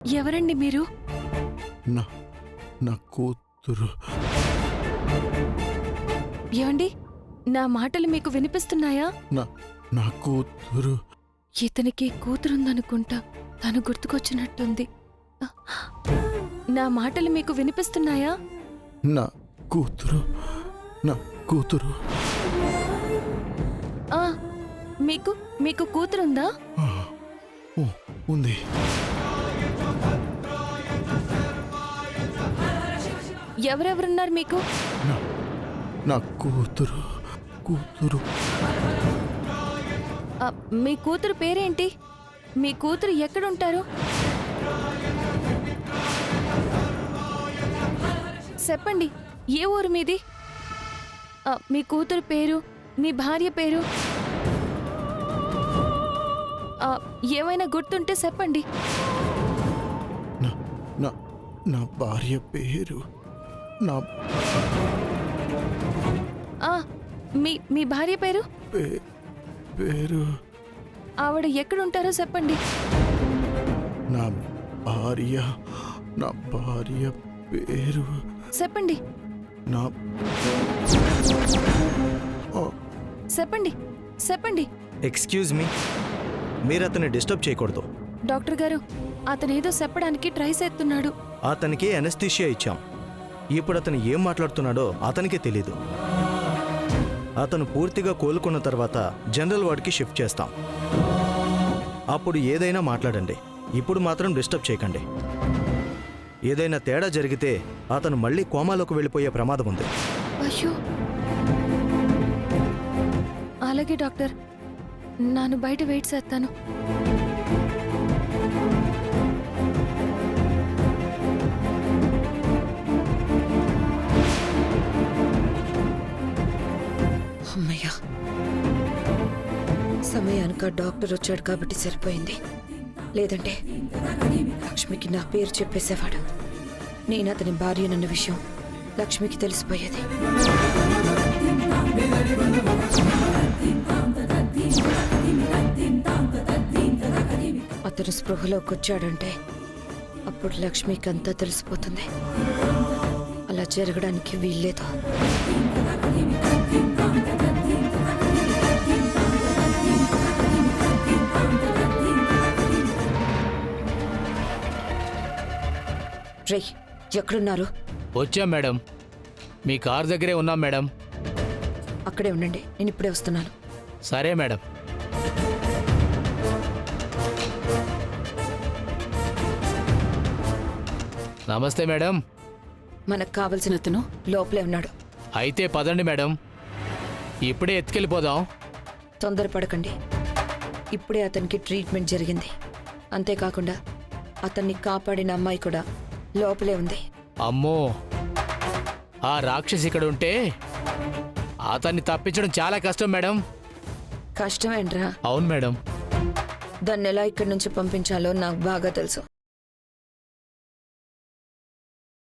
ఎవరండి మీరు? నా నా కూతురు. ఏమండి, నా మాటలు మీకు వినిపిస్తున్నాయా? నా కూతురు. ఇతనికి కూతురుందనుకుంటా. తను గుర్తుకొచ్చినట్టుంది. నా మాటలు మీకు వినిపిస్తున్నాయా? నా కూతురు. నా కూతురు. ఆ, మీకు కూతురుందా? ఉంది. ఎవరెవరున్నారు మీకు? నా కూతురు. మీ కూతురు పేరేంటి? మీ కూతురు ఎక్కడుంటారు? చెప్పండి, ఏ ఊరు మీది? మీ కూతురు పేరు, మీ భార్య పేరు ఏమైనా గుర్తుంటే చెప్పండి. నా భార్య పేరు మీ భార్య పేరు? పేరు ఆవిడ ఎక్కడుంటారో చెప్పండి. నా భార్య పేరు చెప్పండి. చెప్పండి. ఎక్స్క్యూజ్ మీ, మీరు అతన్ని డిస్టర్బ్ చేయకూడదు. డాక్టర్ గారు, అతనేదో చెప్పడానికి ట్రై చేస్తున్నాడు. అతనికి అనస్థీషియా ఇచ్చాం. ఇప్పుడు అతను ఏం మాట్లాడుతున్నాడో అతనికే తెలీదు. అతను పూర్తిగా కోలుకున్న తర్వాత జనరల్ వార్డ్కి షిఫ్ట్ చేస్తాం. అప్పుడు ఏదైనా మాట్లాడండి. ఇప్పుడు మాత్రం డిస్టర్బ్ చేయకండి. ఏదైనా తేడా జరిగితే అతను మళ్ళీ కోమాలోకి వెళ్ళిపోయే ప్రమాదం ఉంది. అయ్యో, అలాగే డాక్టర్, ನಾನು బయట వెయిట్ చేస్తాను. అమ్మయ్యా, సమయానికి డాక్టర్ వచ్చాడు కాబట్టి సరిపోయింది. లేదంటే లక్ష్మికి నా పేరు చెప్పేసేవాడు. నేను అతని భార్యనన్న విషయం లక్ష్మికి తెలిసిపోయేది. అతను స్పృహలోకి వచ్చాడంటే అప్పుడు లక్ష్మికి అంతా తెలిసిపోతుంది. అలా జరగడానికి వీల్లేదు. రేయ్, ఎక్కడున్నారు? వచ్చాం మేడం, మీ కార్ దగ్గరే ఉన్నాం మేడం. అక్కడే ఉండండి, నేను ఇప్పుడే వస్తున్నాను. సరే మేడం. నమస్తే మేడం. మనకు కావలసిన అతను లోపలే ఉన్నాడు. అయితే పదండి మేడం, ఇప్పుడే ఎత్తుకెళ్ళిపోదాం. తొందరపడకండి. ఇప్పుడే అతనికి ట్రీట్మెంట్ జరిగింది. అంతేకాకుండా అతన్ని కాపాడిన అమ్మాయి కూడా లోపలే ఉంది. అమ్మో, ఆ రాక్షసి ఇక్కడ ఉంటే అతన్ని తప్పించడం చాలా కష్టం మేడం. కష్టమేంట్రా? అవును మేడం. దాన్ని ఎలా ఇక్కడి నుంచి పంపించాలో నాకు బాగా తెలుసు.